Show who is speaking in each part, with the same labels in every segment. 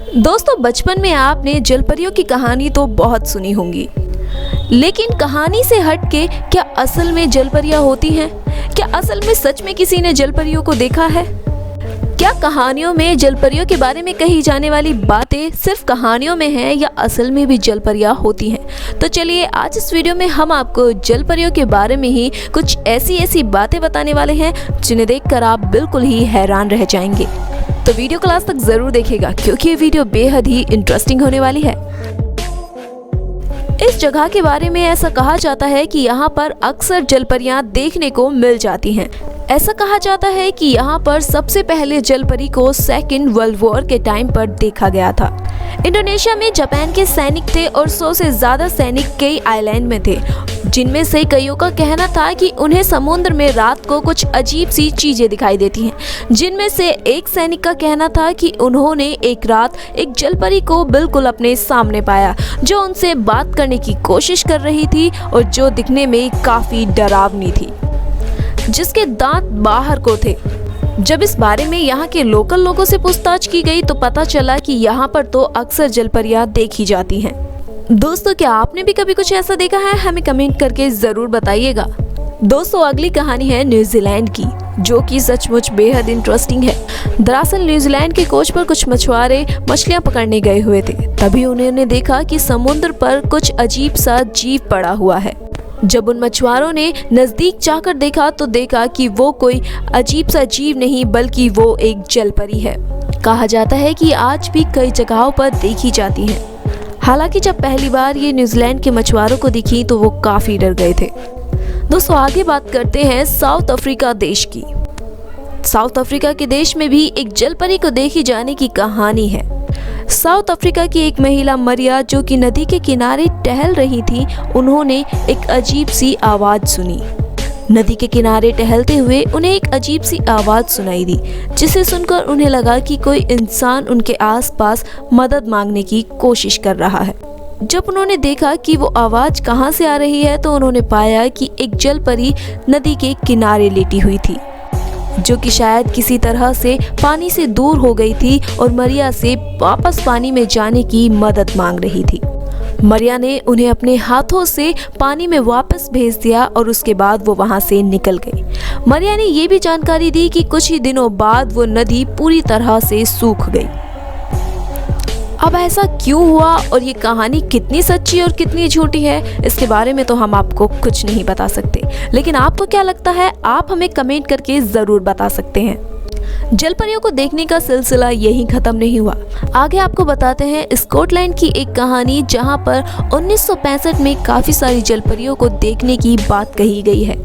Speaker 1: दोस्तों, बचपन में आपने जलपरियों की कहानी तो बहुत सुनी होंगी, लेकिन कहानी से हटके क्या असल में जलपरियां होती हैं? क्या असल में सच में किसी ने जलपरियों को देखा है? क्या कहानियों में जलपरियों के बारे में कही जाने वाली बातें सिर्फ कहानियों में हैं या असल में भी जलपरियां होती हैं? तो चलिए आज इस वीडियो में हम आपको जलपरियों के बारे में ही कुछ ऐसी बातें बताने वाले हैं जिन्हें देखकर आप बिल्कुल ही हैरान रह जाएंगे। तो वीडियो को लास्ट तक जरूर देखिएगा क्योंकि ये वीडियो बेहद ही इंटरेस्टिंग होने वाली है। इस जगह के बारे में ऐसा कहा जाता है कि यहाँ पर अक्सर जलपरियां देखने को मिल जाती हैं। ऐसा कहा जाता है कि यहाँ पर सबसे पहले जलपरी को सेकेंड वर्ल्ड वॉर के टाइम पर देखा गया था। इंडोनेशिया में जापान के सैनिक थे और 100 से ज्यादा सैनिक कई आइलैंड में थे, जिनमें से कईयों का कहना था कि उन्हें समुद्र में रात को कुछ अजीब सी चीजें दिखाई देती हैं। जिनमें से एक सैनिक का कहना था कि उन्होंने एक रात एक जलपरी को बिल्कुल अपने सामने पाया, जो उनसे बात करने की कोशिश कर रही थी और जो दिखने में काफी डरावनी थी, जिसके दांत बाहर को थे। जब इस बारे में यहाँ के लोकल लोगों से पूछताछ की गई तो पता चला कि यहाँ पर तो अक्सर जलपरियां देखी जाती हैं। दोस्तों, क्या आपने भी कभी कुछ ऐसा देखा है? हमें कमेंट करके जरूर बताइएगा। दोस्तों, अगली कहानी है न्यूजीलैंड की, जो कि सचमुच बेहद इंटरेस्टिंग है। दरअसल न्यूजीलैंड के कोच पर कुछ मछुआरे मछलियां पकड़ने गए हुए थे। तभी उन्होंने देखा कि समुद्र पर कुछ अजीब सा जीव पड़ा हुआ है। जब उन मछुआरों ने नजदीक जाकर देखा तो देखा कि वो कोई अजीब सा जीव नहीं बल्कि वो एक जलपरी है। कहा जाता है कि आज भी कई जगहों पर देखी जाती हैं। हालांकि जब पहली बार ये न्यूजीलैंड के मछुआरों को दिखी तो वो काफी डर गए थे। दोस्तों, आगे बात करते हैं साउथ अफ्रीका देश की। साउथ अफ्रीका के देश में भी एक जलपरी को देखी जाने की कहानी है। साउथ अफ्रीका की एक महिला मरिया, जो कि नदी के किनारे टहल रही थी, उन्होंने एक अजीब सी आवाज सुनी। नदी के किनारे टहलते हुए उन्हें एक अजीब सी आवाज सुनाई दी, जिसे सुनकर उन्हें लगा कि कोई इंसान उनके आसपास मदद मांगने की कोशिश कर रहा है। जब उन्होंने देखा कि वो आवाज कहाँ से आ रही है तो उन्होंने पाया कि एक जलपरी नदी के किनारे लेटी हुई थी, जो कि शायद किसी तरह से पानी से दूर हो गई थी और मरिया से वापस पानी में जाने की मदद मांग रही थी। मरिया ने उन्हें अपने हाथों से पानी में वापस भेज दिया और उसके बाद वो वहां से निकल गई। मरिया ने ये भी जानकारी दी कि कुछ ही दिनों बाद वो नदी पूरी तरह से सूख गई। अब ऐसा क्यों हुआ और ये कहानी कितनी सच्ची और कितनी झूठी है, इसके बारे में तो हम आपको कुछ नहीं बता सकते, लेकिन आपको क्या लगता है आप हमें कमेंट करके जरूर बता सकते हैं। जलपरियों को देखने का सिलसिला यहीं खत्म नहीं हुआ। आगे आपको बताते हैं स्कॉटलैंड की एक कहानी, जहां पर 1965 में काफी सारी जलपरियों को देखने की बात कही गई है।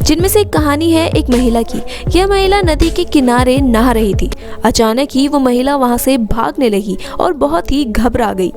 Speaker 1: जिनमें से एक कहानी है एक महिला की। यह महिला नदी के किनारे नहा रही थी। अचानक ही वो महिला वहां से भागने लगी और बहुत ही घबरा गई।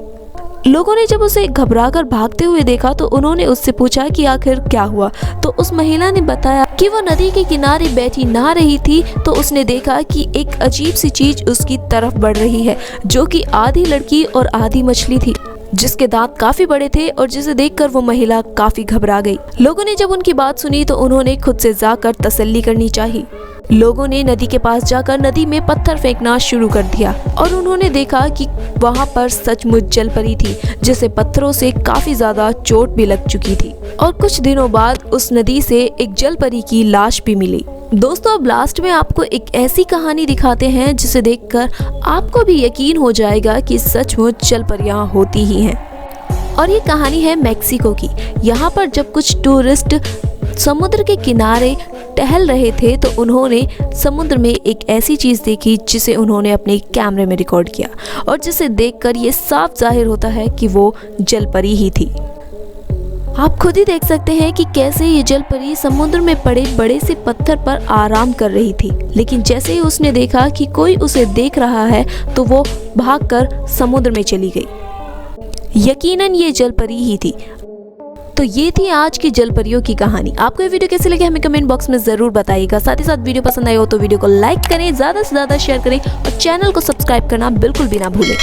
Speaker 1: लोगों ने जब उसे घबराकर भागते हुए देखा तो उन्होंने उससे पूछा कि आखिर क्या हुआ। तो उस महिला ने बताया कि वो नदी के किनारे बैठी नहा रही थी तो उसने देखा कि एक अजीब सी चीज उसकी तरफ बढ़ रही है, जो कि आधी लड़की और आधी मछली थी, जिसके दांत काफी बड़े थे और जिसे देखकर वो महिला काफी घबरा गई। लोगों ने जब उनकी बात सुनी तो उन्होंने खुद से जाकर तसल्ली करनी चाहिए। लोगों ने नदी के पास जाकर नदी में पत्थर फेंकना शुरू कर दिया और उन्होंने देखा कि वहां पर सचमुच जलपरी थी, जिसे पत्थरों से काफी ज्यादा चोट भी लग चुकी थी। और कुछ दिनों बाद उस नदी से एक जलपरी की लाश भी मिली। दोस्तों, अब लास्ट में आपको एक ऐसी कहानी दिखाते हैं जिसे देखकर आपको भी यकीन हो जाएगा कि सचमुच जलपरियां होती ही हैं। और ये कहानी है मैक्सिको की। यहाँ पर जब कुछ टूरिस्ट समुद्र के किनारे टहल रहे थे तो उन्होंने समुद्र में एक ऐसी चीज देखी जिसे उन्होंने अपने कैमरे में रिकॉर्ड किया और जिसे देखकर ये साफ जाहिर होता है कि वो जलपरी ही थी। आप खुद ही देख सकते हैं कि कैसे ये जलपरी समुद्र में पड़े बड़े से पत्थर पर आराम कर रही थी, लेकिन जैसे ही उसने देखा कि कोई उसे देख रहा है तो वो भागकर समुद्र में चली गई। यकीनन ये जलपरी ही थी। तो ये थी आज की जलपरियों की कहानी। आपको ये वीडियो कैसी लगी हमें कमेंट बॉक्स में जरूर बताइएगा। साथ ही साथ वीडियो पसंद आई हो तो वीडियो को लाइक करें, ज्यादा से ज्यादा शेयर करें और चैनल को सब्सक्राइब करना बिल्कुल भी ना भूलें।